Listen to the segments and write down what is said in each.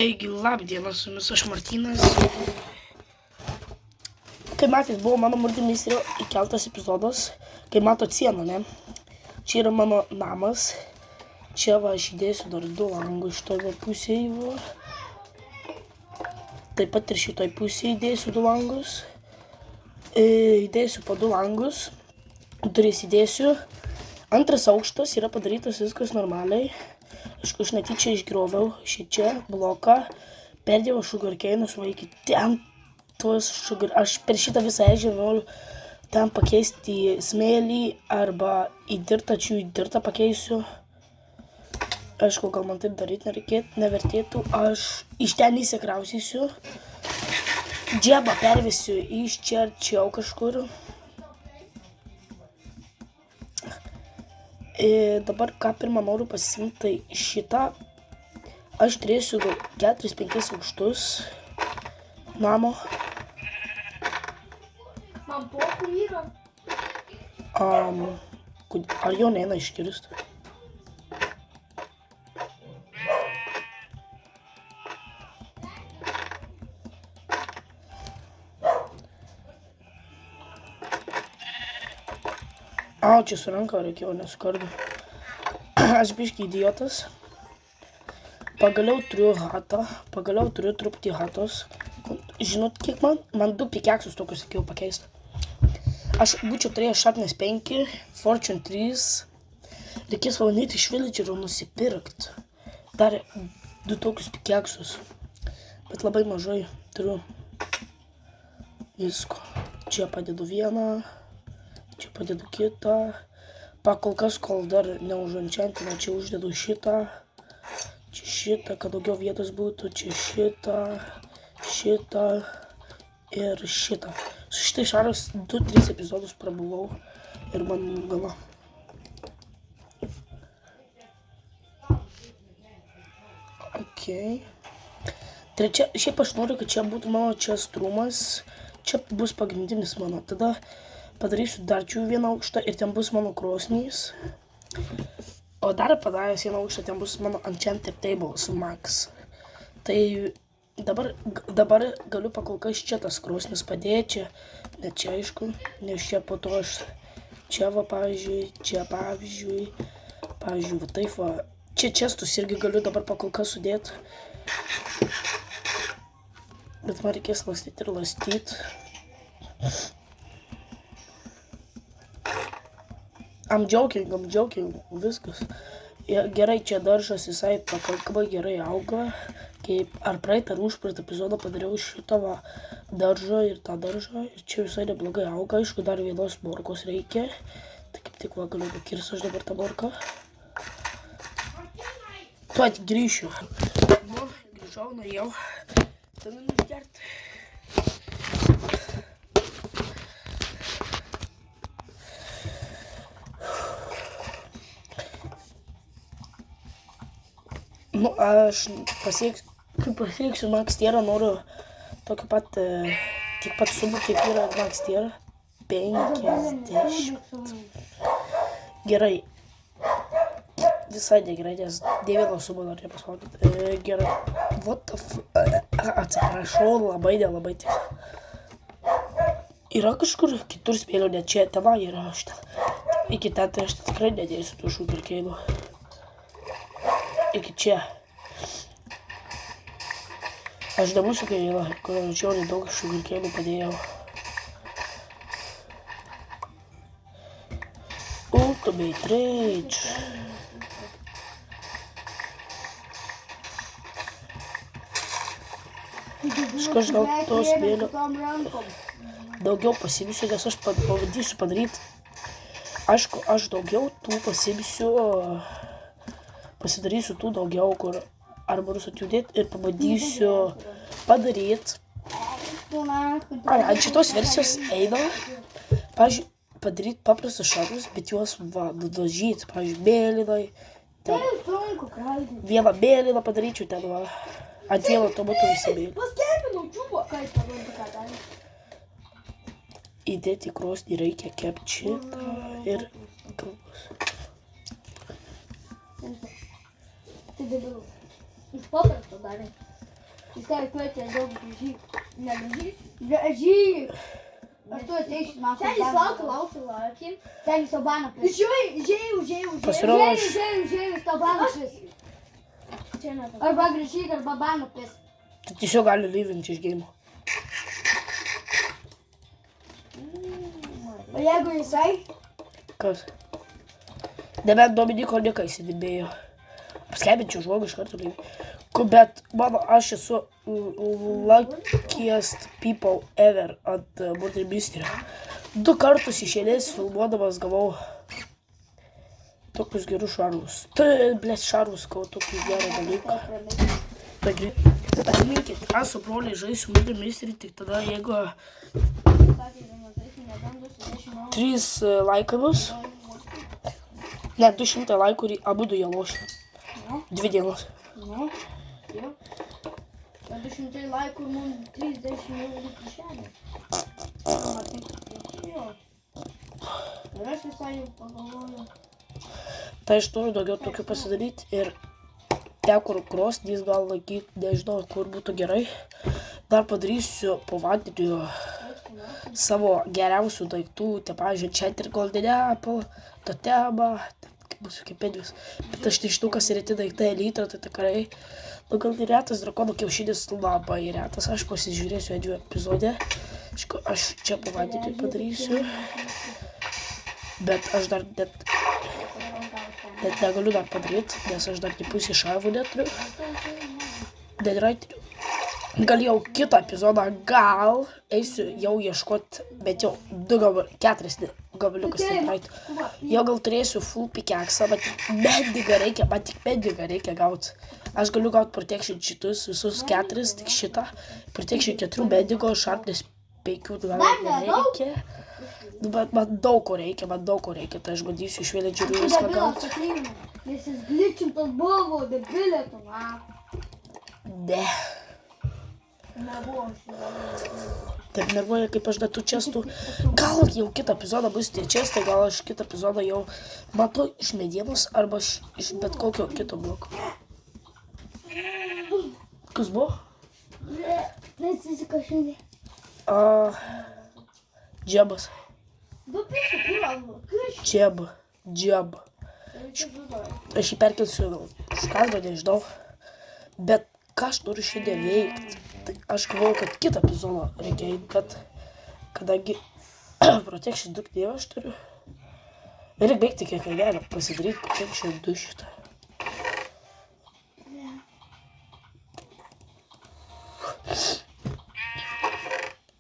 Taigi, labdieną, su jumis aš Martynas. Kaip matėt, buvo mano murdimeisterio įkeltas epizodas. Kaip matot sieną, ne? Čia yra mano namas. Čia va, aš įdėsiu dar 2 langus šitoje pusėje. Va. Taip pat ir šitoje pusėje įdėsiu 2 langus. Įdėsiu po 2 langus. Duris įdėsiu. Antras aukštas yra padarytas viskas normaliai. Aš netyčia išgrioviau šičia bloką, perdėjau sugarkeinus, va iki ten tuos aš per šitą visą ežerą noriu ten pakeisti į smėlį arba į dirtą, čia į dirtą pakeisiu. Aišku, gal man taip daryti nevertėtų, aš iš ten įsikrausysiu, džebą pervesiu iš čia arčiau kažkur. Dabar ką pirmą noriu pasiimti, tai šitą. Aš turėsiu gal 4-5 aukštus namo. Man blokų yra. Ar jau neina iškirsti? Čia su ranka reikėjo, nesukardu. Aš biškį idiotas. Pagaliau turiu hatą. Pagaliau turiu truputį hatos. Žinot, kiek man? Man 2 pikeksus tokius reikėjo pakeisti. Aš būčiau turėjęs Sharpness 5, Fortune 3. Reikės valanyti iš villager'o nusipirkti. Dar 2 tokius pikeksus. Bet labai mažai turiu visko. Čia padedu vieną. Čia padedu kitą. Pakol kas, kol dar neužančiantina, čia uždedu šitą. Čia šitą, kad daugiau vietos būtų. Čia šitą, šitą ir šitą. Su šitai šaras 2-3 epizodus prabuvau ir man gala. Ok. Trečia, šiaip aš noriu, kad čia būtų mano čia strumas. Čia bus pagrindinis mano. Tada padarysiu dar čia vieną aukštą ir ten bus mano krosnys. O dar padaręs vieną aukštą, ten bus mano enchanted table su max. Tai dabar galiu pakol kas čia tas krosnis padėti, čia, ne čia aišku, nes čia po to aš čia va pavyzdžiui, čia pavyzdžiui, va taip va. Čia čestus irgi galiu dabar pakol kas sudėti. Bet man reikės lastyti ir lastyti. I'm joking, viskas. Gerai, čia daržas visai pakankamai gerai auga. Kaip ar praeitą ar užpraeitą epizodą padariau šitą va daržą ir tą daržą. Ir čia visai neblogai auga, aišku, dar vienos morkos reikia. Tai kaip tik va galiu nukirsti aš dabar tą morką. Tuoj grįšiu. Nu, grįžau, nuėjau. Ten nugerti. Nu, aš pasieksiu max tierą, noriu tokį pat, tiek pat sumą, kiek yra max tiera. 50. Gerai. Visai negerai, nes 9 sumą norėjau paspaudyti. Gerai. What the f... Atsiprašau, labai nelabai tik. Yra kažkur kitur smėlio, ne čia, tenai yra aš ten. Iki ten, tai aš tikrai nedėsiu tų sugarkeinų. Iki čia. Aš nebūsiu gaila, kur anksčiau nedaug sugarkeinų padėjau. Ultimate Rage. Aš kažkaip to smėlio daugiau pasimsiu, nes aš pabandysiu padaryti. Aišku, aš daugiau tų pasimsiu. Pasidarysiu tų daugiau, kur arba bus atjudėti ir pabandysiu padaryti. Ant šitos versijos eina, pavyzdžiui, padaryti paprastus šarus, bet juos va, nudažyti, pavyzdžiui, mėlynai. Vieną mėlyną padaryčiau ten va, ant vieno to būtų visą mėlyną. Įdėti į krosnį reikia kepti šitą ir galvos. Tai debilu. Iš paprasto darai. Jis tave kviečia daug grįžyk. Negrįžyk? Grįžyk! Aš tu ateisiu, man Ten jis laukia. Ten jis tau baną pris. Užėjau. Pasirodo, aš Užėjau, jis tau baną pris. Čia ne tas. Arba grįžyk, arba baną pris. tai tiesiog gali lyvinti iš gėjimo. O jeigu jisai? Kas? Nebent Dominiko Nika įsidibėjo. Paskebinčiau žmogų iš karto lyviai. Bet mano, aš esu luckiest people ever ant Murder Mystery. 2 kartus iš eilės filmuodamas gavau tokius gerus šarvus. Blės šarvus, gavau tokius gerą dalyką. Taigi, atminkit, aš su broliai žaisiu Murder Mystery tik tada, jeigu 3 laikavimus. Ne, 200 laikų ir abudu jie lošia. 2 dienos. Nu, jau. 200 laikų ir mums 30 eurų kišenė. Jo. Ir aš visai jau pagalvoju. Tai aš noriu daugiau tokių pasidaryti ir teko krosnys gal laikyti, nežinau, kur būtų gerai. Dar padarysiu po vandeniu savo geriausių daiktų, tai pavyzdžiui, čia ir Golden Apple, Totema, kaip bus Wikipedijos. Bet aš nežinau, kas yra tie daiktai Elytra, tai tikrai. Nu, gal ir retas drakono kiaušinis labai retas, aš pasižiūrėsiu Edžio epizode. Aš čia po vandeniu padarysiu. Bet aš dar net negaliu dar padaryti, nes aš dar tik pusę šarvų neturiu. Deadwriterio. Gal jau kitą epizodą, gal eisiu jau ieškoti, bet jau 4 gabaliukas deadwrite. Jau gal turėsiu full pickaxą, bet bendigą reikia, man tik bendigą reikia gauti. Aš galiu gauti protection šitus, visus 4, tik šitą. Protection 4 bendigo, sharpness 5 gal nereikia. Bet man daug ko reikia, tai aš bandysiu iš villagerių viską gauti. Nes jis glitchintas buvo, debilė tu, na. Ne. Nebuvo Taip nervuoja, kaip aš dar tų čestų. Gal jau kitą epizodą bus tie čestai, gal aš kitą epizodą jau matau iš medienos arba iš bet kokio kito bloko. Kas buvo? Nes visi kažkaip. Džebas. Džeb. Aš jį perkelsiu gal už kardą, nežinau. Bet ką aš noriu šiandien veikti? Tai aš galvoju, kad kitą epizodą reikia eiti, bet kadangi protection 2 knygą aš turiu. Reikia baigti kiekvieną, pasidaryti protection 2 šitą.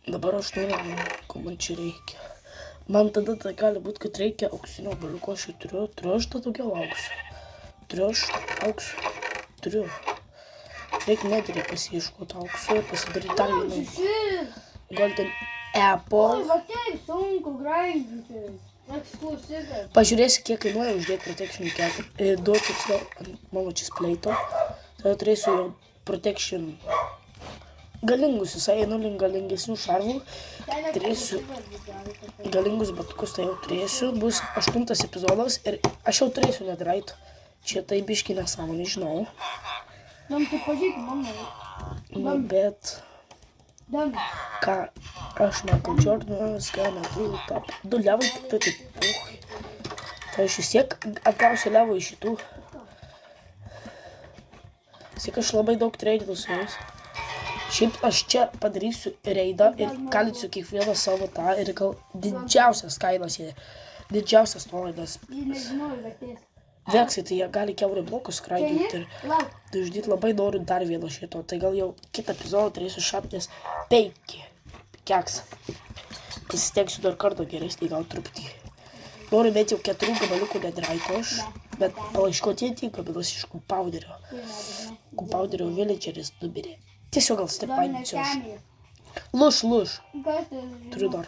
Dabar aš noriu, ko man čia reikia. Man tada tai gali būti, kad reikia auksinio galiuko, aš jau turiu aš tą daugiau auksų. Turiu. Reikia nedarė pasiieškoti auksų ir pasidaryti dar vieną Golden Apple. Va taip sunku grindyti. Ekskluzyvė. Pažiūrėsi, kiek kainuoja uždėti Protection 4. 2 tiksliau ant mano chestplate'o. Tada turėsiu jau Protection galingus, visai einu link galingesnių šarvų. Turėsiu galingus batukus, tai jau turėsiu. Bus 8 epizodas ir aš jau turėsiu netherite. Čia tai biški nesąmonė, žinau. Dam tai pažiūrėk, mama. Nu, bet Dam. ką aš Michael Jordanas, ką neturiu tap. 2 levai tik tai taip puhai. Tai aš vis tiek atgausiu levų iš šitų. Vis tiek aš labai daug treidinu su jais. Šiaip aš čia padarysiu reidą ir kalinsiu kiekvieną savo tą ir gal didžiausias kainas jie. Didžiausias nuolaidas. Jis nežinojo vertės. Veksai, tai jie gali kiaurai blokus skraidinti ir Lauk. dažnyti labai noriu dar vieno šito. Tai gal jau kitą epizodą turėsiu sharpness 5. Keksą. Pasistengsiu dar kartą geresnį, gal truputį. Noriu bent jau 4 gabaliukų netherite aš, bet palaiškoti TNT gabalas iš Gunpowderio. Gunpowderio villageris numirė. Tiesiog gal stepainsiu aš. Luš. Turiu dar.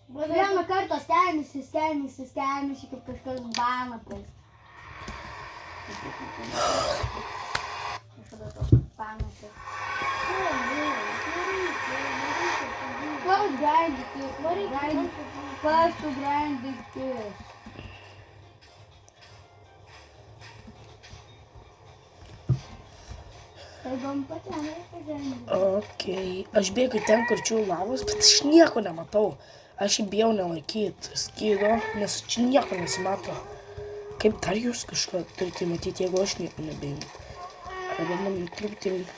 Vieną kartą stengiasi, kaip kažkas baną prais. Kažkada toks banas. Kas grindyti? Kas sugrindyti? Tai buvom pačiame pažengę. Okei. Aš bėgu ten, kur čia lavos, bet aš nieko nematau. Aš bijau nelaikyti skydo, nes čia nieko nesimato. Kaip dar jūs kažką turite matyti, jeigu aš nieko nebeimu? Arba man truputį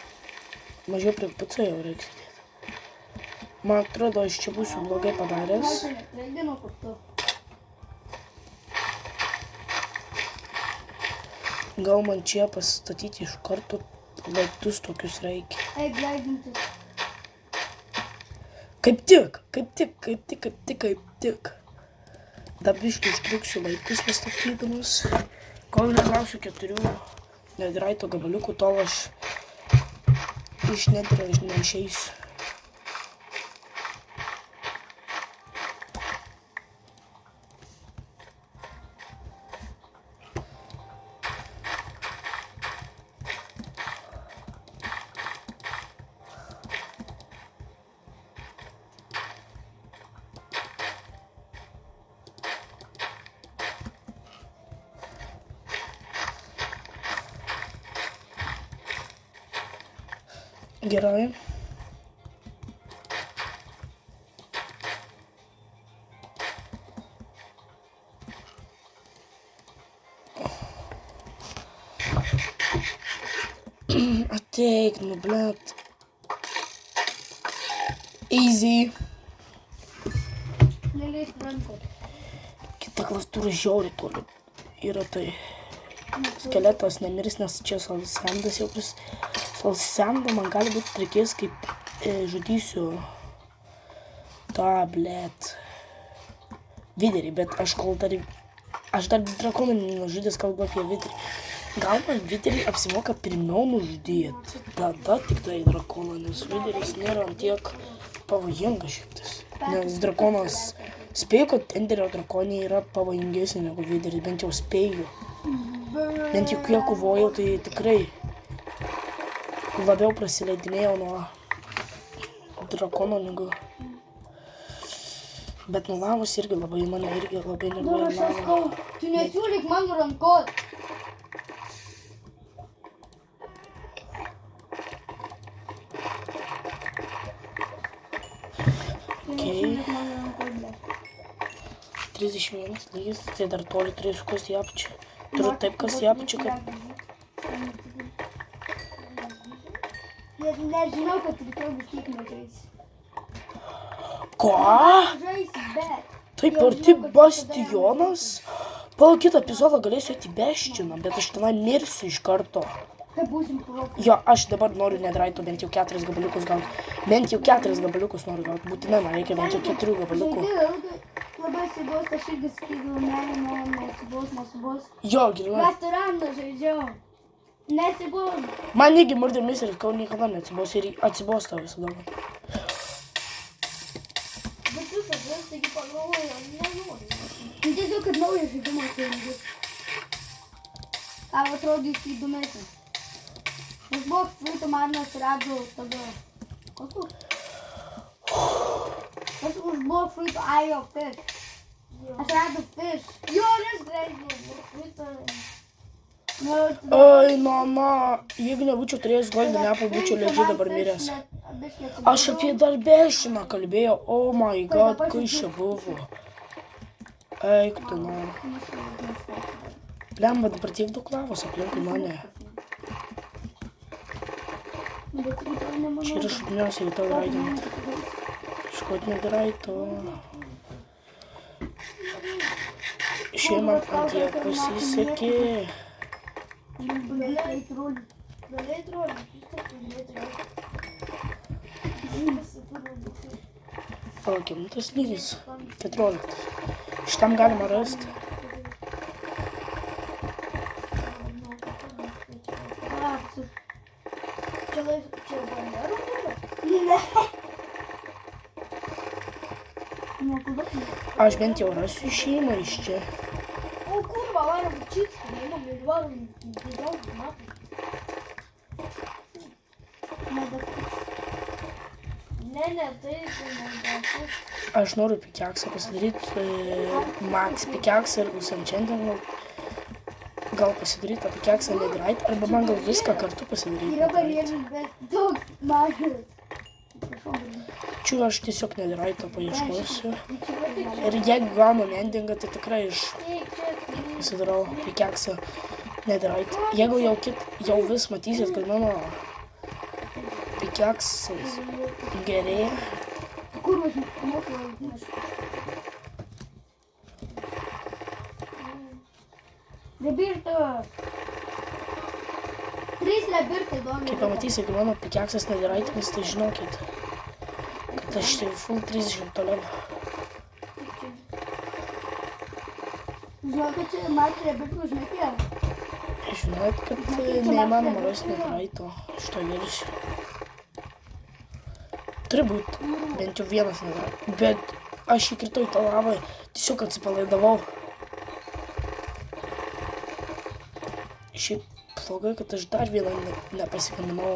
mažiau prie puco jau reikia sėdėti. Man atrodo, aš čia būsiu blogai padaręs. Trendino kartu. Gal man čia pasistatyti iš karto laiptus tokius reikia. Eik, leidintis. Kaip tik. Dar biškai užtruksiu laiptus pastatydamas. Kol negausiu 4 nedraito gabaliukų, tol aš iš nedrio neišeisiu. Gerai. Ateik, nu blet. Easy. Neleis rankos. Kita klaviatūra žiauriai toli yra tai. Skeletas nemirs, nes čia salsendas jau salsenda, man gali būti reikės, kaip žudysiu tą, blet, viderį, bet aš dar drakoną nenužudęs, kalbu apie viderį. Gal man viderį apsimoka pirmiau nužudyti, tada tik tai drakoną, nes videris nėra tiek pavojingas šitas. Nes drakonas, spėju, kad enderio drakonė yra pavojingesnė negu videris, bent jau spėju. Bent jau kiek kovojau, tai tikrai labiau prasileidinėjau nuo drakono negu. Bet nuo lavos irgi labai mane nervuoja lava. Tu nesiūlyk mano rankos. Okei. 31 lygis, tai dar toli turėsiu kasti į apačią. Turiu taip kasti į apačią, kad... Nežinau, kad rytoj bus kiek nežaisi. Ką? Žaisi, bet. Taip arti bastionas? Pagal kitą epizodą galėsiu eiti beščiną, bet aš tenai mirsiu iš karto. Tai būsim prokai. Jo, aš dabar noriu nedraito bent jau 4 gabaliukus gauti. Bent jau 4 gabaliukus noriu gauti. Būtinai man reikia bent jau 4 gabaliukų. Labai sibos, aš irgi skydau, nesibos. Jo, girdėjau. Restoraną žaidžiau. Nesibos. Man negi Murder Mystery, kol niekada neatsibos ir atsibos tau visada. Bet visas, taigi pagalvoju, nenoriu. Tiesiog, kad naujas žaidimas tai. Tau atrodys įdomesnis. Nes buvo fruito man atsirado tada. Kokiu? Aš užbuvo fruito ajo fish. Atsirado fish. Jo, nes greidžiu. Fruito. Oi, mama, jeigu nebūčiau turėjęs golden apple, būčiau leidžiu dabar miręs. Aš apie dar bešiną kalbėjau, oh my god, kai čia buvo. Eik tu nori. Lemba, dabar tiek daug lavos aplinkui mane. Čia yra šupniausia vieta raidinti. Škot nedraito. Šieman ant tiek pasisekė. Galėjai trolį. Palaukėm, tas lygis 14. Šitam galima rasti. Čia banderų buvo? Aš bent jau rasiu išėjimą iš čia. O kurva, varom čipsų, neimam ir varom didžiausių matų. Ne, tai nedaug. Aš noriu pikeksą pasidaryti, Max pikeksą ir disenchanting. gal pasidaryti apie keksą nedirait, arba man gal viską kartu pasidaryti. Yra barjeras, bet daug mažas. Prašau, Čia aš tiesiog nediraitą paieškosiu. Ir jeigu gaunu endingą, tai tikrai iš pasidarau apie keksą nediraitą. Jeigu jau vis matysit, kad mano apie keksas gerėja. kur aš moku? Labirtas. 3 labirtai duoda. Kai pamatysit, kad mano apie keksas nediraitinis, tai žinokit, kad aš tai full 30 toliau. Žinau, kad čia matė labirtų, žinai, kiek. Žinot, kad neįmanoma rasti nediraito šito viršio. Turi būt bent jau vienas nediraito. Bet aš įkritau į tą lavą, tiesiog atsipalaidavau. Šiaip blogai, kad aš dar vieną nepasigaminau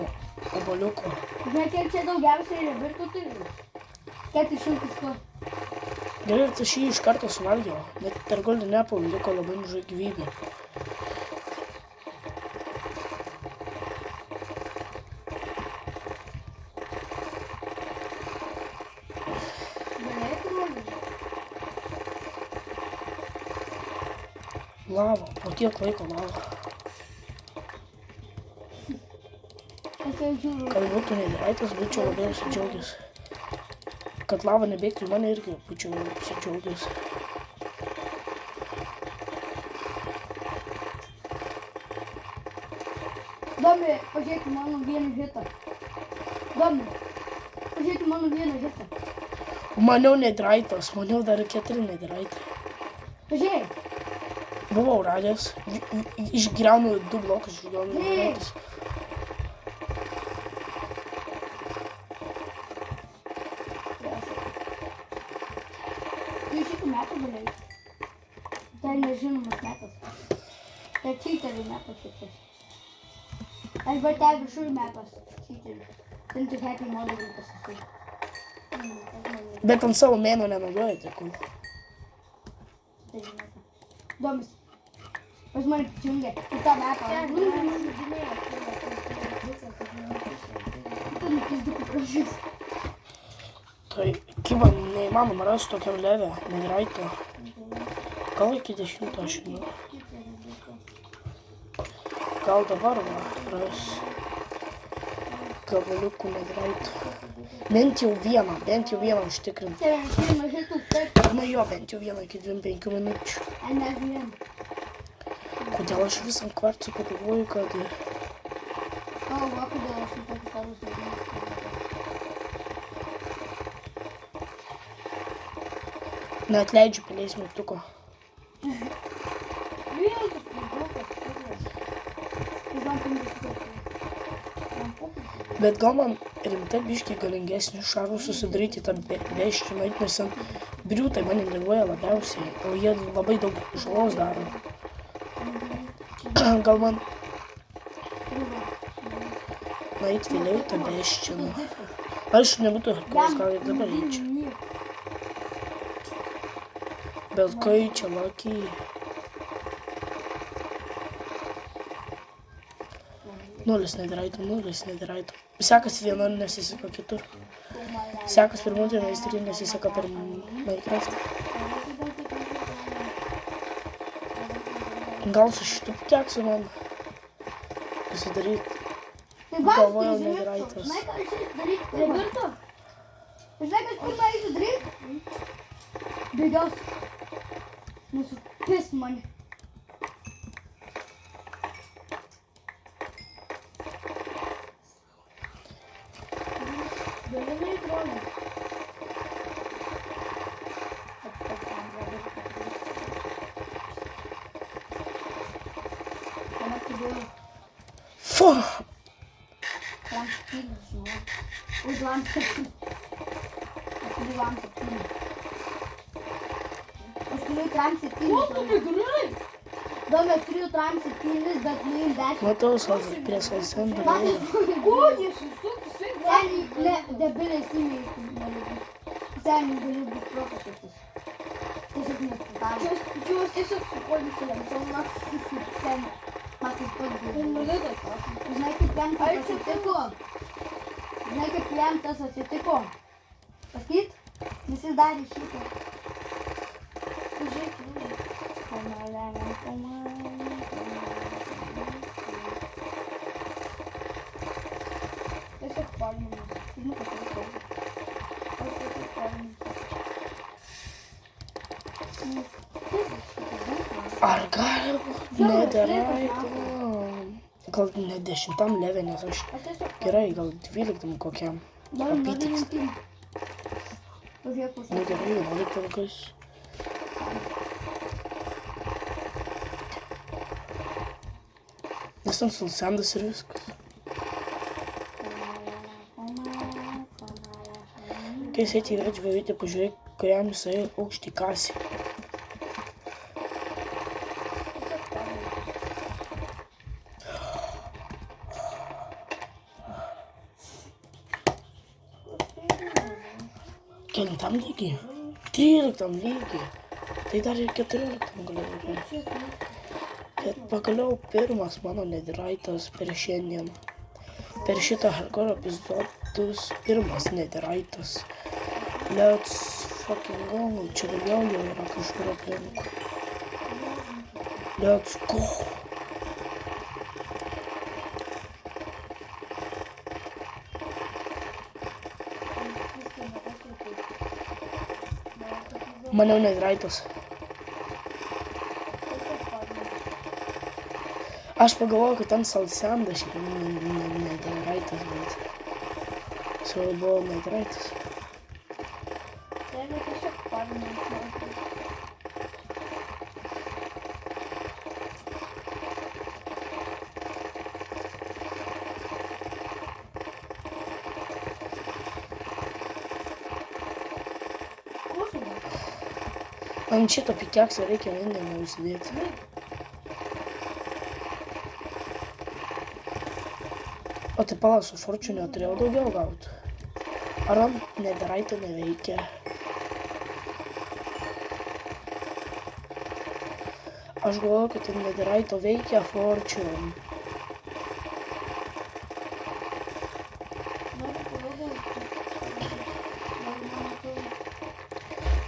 oboliuko. Žinai, kiek čia daugiausiai labirtų turi? 400 kur. Gerai, aš jį iš karto suvalgiau. Net per golden apple liko labai mažai gyvybių. Lava, po tiek laiko lava. Aš jau žiūriu. Kad būtų nediraitas, būčiau labai apsidžiaugęs. Kad lava nebėgtų į mane irgi būčiau apsidžiaugęs. Domi, pažiūrėk į mano vieną hitą. Domi, pažiūrėk į mano vieną hitą. Maniau nediraitas, maniau dar 4 nediraitai. Pažiūrėk. Buvau radęs, išgriaunu 2 blokus, išgriaunu nediraitas. Tu šitų metų galėjai. Tai nežinomas metas. Tai cheaterių metas šitas. Aš bet tai viršui metas. Cheaterių. Ten tik happy modelį pasisai. Bet ant savo mėno nenaudojate, kur. Domis. Pas mane prisijungė į tą metą. Tu nupizduku prašys. Tai kiva neįmanoma rasti tokiam leve, nediraito. Gal iki 10 aš žinau. Gal dabar va, ras gabaliukų nediraito. Bent jau vieną užtikrint. Čia pirmą hitų taip. Na jo, bent jau vieną iki 25 minučių. Nes vien. Kodėl aš visam kvarcu pagalvoju, kad O, va, kodėl aš į tokį karus nežinau. neatleidžiu piliais mygtuko. Vėl tas mygtukas. Tai man pinigų. Bet gal man rimtai biškiai galingesnių šarų susidaryti tą beščiną, nes ant briūtai mane nervuoja labiausiai, o jie labai daug žalos daro. Gal man nueit vėliau tą beščiną. Aš nebūtų herkulas, gal ir dabar eičiau. Bet kai čia lakiai. Nulis nediraito. Sekas vieną, nesiseka kitur. Sekas per Multi meistrį, nesiseka per Minecraft. Gal su šitu keksu man pasidaryti. Galvojau nediraitas. Žinai, ką aš daryti? Labirto? Žinai, kas kur man eisiu daryti? Bėgios. Nusupis mane. Fu! Už lampą. Aš turiu tram 7. Domė, turiu tram 7, bet nuim 10. Matau, prie salsendo. Seniai, debiliai simiai. Seniai galiu būti propašėtis. tiesiog nespatavo. Čia tiesiog su policijom, čia man Ten matai pats buvo. invalidas. Žinai, kaip jam Ai, tas čia atsitiko? Žinai, kaip jam tas atsitiko? Pasakyt? Nes jis darė šitą. Žiūrėk, tiesiog palminas. Nu, pasakau. Aš tiesiog palminas. Ar galima? Neteraito. Gal ne 10 leve, nes aš Aš tiesiog gerai, gal 12 kokiam. Apytiks. Pažiūrėk, Nu gerai, 11. Nes ten sulsendas ir viskas. Kai sėti į žvejyti, pažiūrėk, kuriam jisai aukštį kasė. Kelintam lygiai? 13 lygiai. Tai dar ir 14 galėjau. Bet pagaliau pirmas mano netheraitas per šiandien. Per šitą hardcore epizodus pirmas netheraitas. Let's fucking go. Čia daugiau jau yra kažkur aplink. Let's go. Maniau netheraitas. Aš pagalvojau, kad ten salsendas šiaip netheraitas, bet svarbu buvo netheraitas. Jeigu tiesiog palminas. Ant šito pikeksą reikia vandeniu užsidėti. O tai pala, su fortune turėjau daugiau gauti. Ar ant netheraitų neveikia? Aš galvoju, kad ant netheraitų veikia fortune.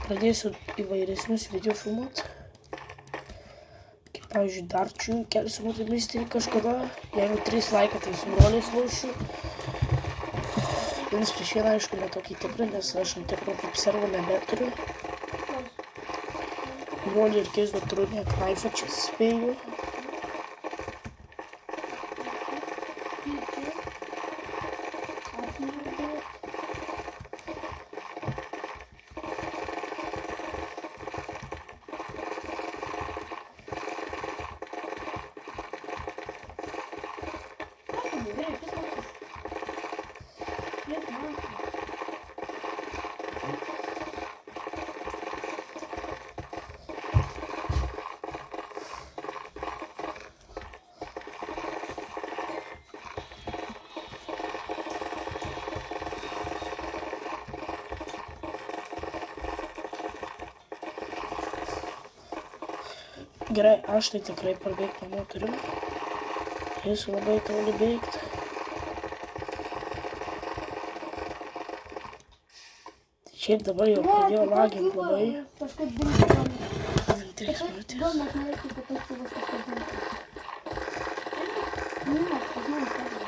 Pradėsiu įvairesnius video filmuoti. Kaip, pavyzdžiui, darčių kelsiu multimeisterį kažkada. Jeigu 3 laiką, tai su broliais laušiu. Vienas prieš vieną, aišku, netokį tikrą, nes aš ant tikro kaip servo nebeturiu. Brolį ir keisdo turiu ne knaifą čia spėju. Gerai, aš tai tikrai parbėgti namo turiu. Jis labai toli bėgti. Šiaip dabar jau pradėjo laginti labai. Kažkaip dingo. 3 minutės. Gal mes norėtume, kad tas tėvas kažkaip dingo. Ne, pas mane pradėjo.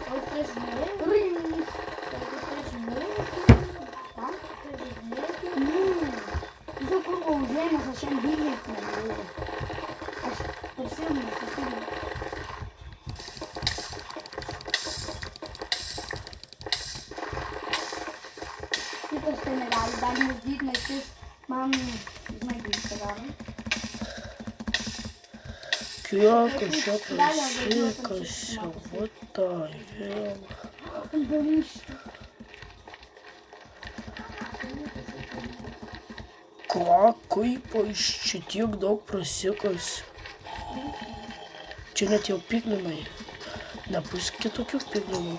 O tu žinai? Rings. Tu žinai? Tam? Tiesiog kur buvau užėmęs, aš jam bėgėti negalėjau. Aš persilmėjau. Kitas tai negali, dar nesdyt, nes jis man, žinai, kaip padaro. Kiek aš čia prasikasiu, what the hell. Daryšti. Ką, kaip aš čia tiek daug prasikasiu? Čia net jau piglinai. Nebus kitokių piglinų.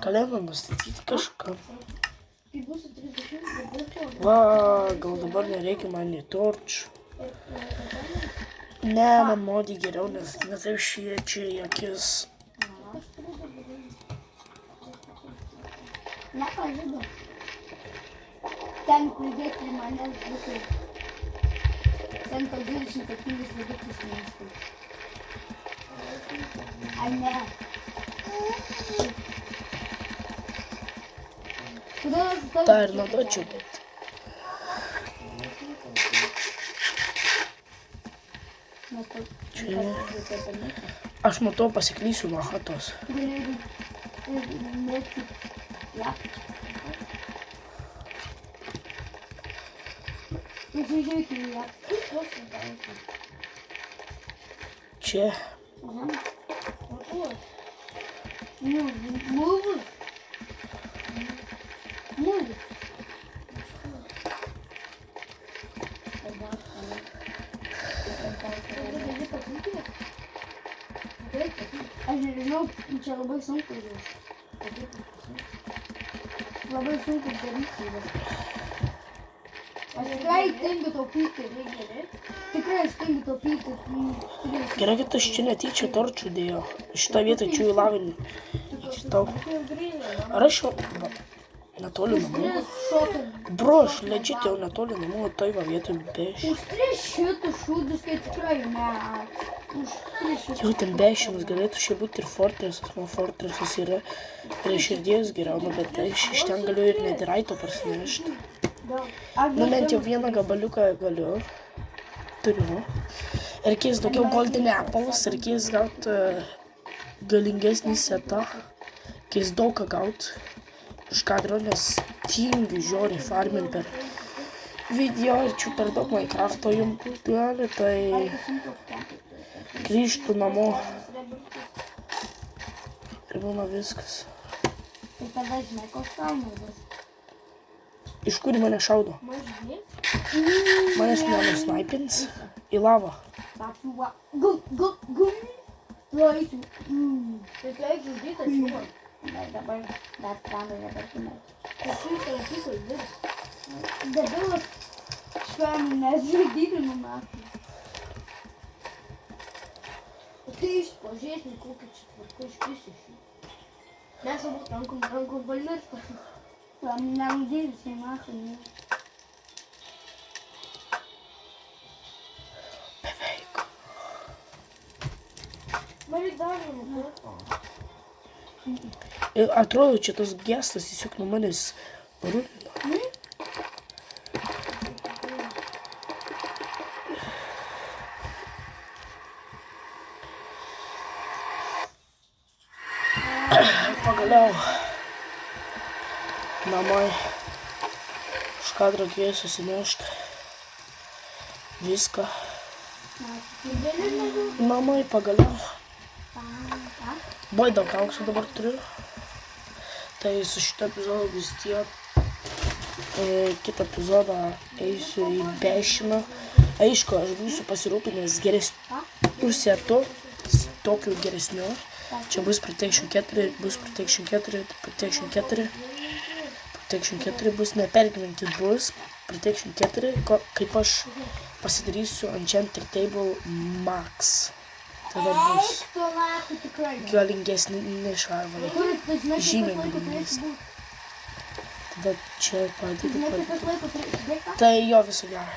Kalėną nustatyti kažką. Kai bus 30, dabar to. Va, gal dabar nereikia man nei torčių. Ne, man modį geriau, nes taip šviečia į akis. Nepažadu. Ten pridėti prie manęs būtų. Ten to 27 vidurkis miestų. Ai ne. Kodėl aš tau... Ta ir naudočiau, bet. Čia ne. Aš matau pasiklysiu nuo chatos. Galėjau mėgti. Ja. Žiūrėkite, ja. Čia. Move. Aš nežinau, čia labai sunku. Labai sunku daryti. Aš tikrai stengiu taupyti. Tikrai aš stengiu taupyti. Gerai, kad aš čia netyčia torčių dėjau. Šitą vietą čia į lavinį. Šitau. Ar aš jau... Netoli namų. Bro, aš legit jau netoli namų, toj va vietoj beši. Už 3 šitus šūdus, kai tikrai ne. Už 3 šitus. Jau ten bešimas galėtų čia būti ir fortresas, man fortresas yra prie širdies geriau, nu bet aš iš ten galiu ir netiraito parsinešti. Nu bent jau vieną gabaliuką galiu. Turiu. Reikės daugiau golden apples, reikės gauti galingesnį setą. Reikės daug ką gauti. Iš kadro, nes tingiu žiūri farmin per video ir čia per daug Minecrafto jums gali, tai grįžtų namo ir būna viskas. Tai tada žinai, koks kalnas. Iš kur mane šaudo? Manęs nenusnaipins į lavą. Gum. Laisiu. Tai leidžiu žudyti šiuo. Bet dabar dar planų nebetumė. Tai šitą uždyką įdės. Debilas švelniai nesudydinu metų. Tai pažiūrėsime, kokį čia tvarką iškrisi šį. Mes abu rankom valnirsta. Nenudėjusiai metų. Beveik. Man reikia dar vieną kartą. Ir atrodo, čia tas gestas tiesiog nuo manęs parūpino. Pagaliau namai iš kadro atėjo susinešti viską. Namai pagaliau. Boi daug aukso dabar turiu. Tai su šitą epizodą vis tiek. Kitą epizodą eisiu į bešiną. Aišku, aš būsiu pasirūpinęs geresniu setu, tokiu geresniu. Čia bus Protection 4, bus Protection 4, Protection 4. Protection 4 bus, nepergyvenkit, bus Protection 4, kaip aš pasidarysiu Enchanter Table Max. Tada bus galingesni šarvai, žymiai galingesni. Tada čia padėti. Tai jo viso gero.